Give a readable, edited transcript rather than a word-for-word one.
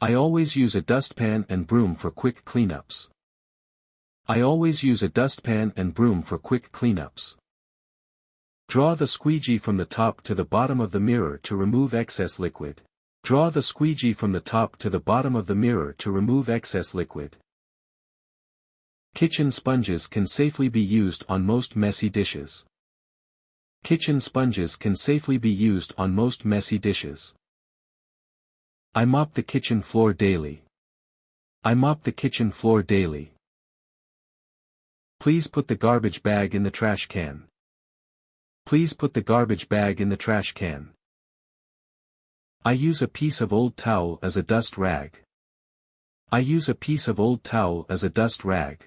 I always use a dustpan and broom for quick cleanups. I always use a dustpan and broom for quick cleanups. Draw the squeegee from the top to the bottom of the mirror to remove excess liquid. Draw the squeegee from the top to the bottom of the mirror to remove excess liquid. Kitchen sponges can safely be used on most messy dishes. Kitchen sponges can safely be used on most messy dishes. I mop the kitchen floor daily. I mop the kitchen floor daily. Please put the garbage bag in the trash can. Please put the garbage bag in the trash can. I use a piece of old towel as a dust rag. I use a piece of old towel as a dust rag.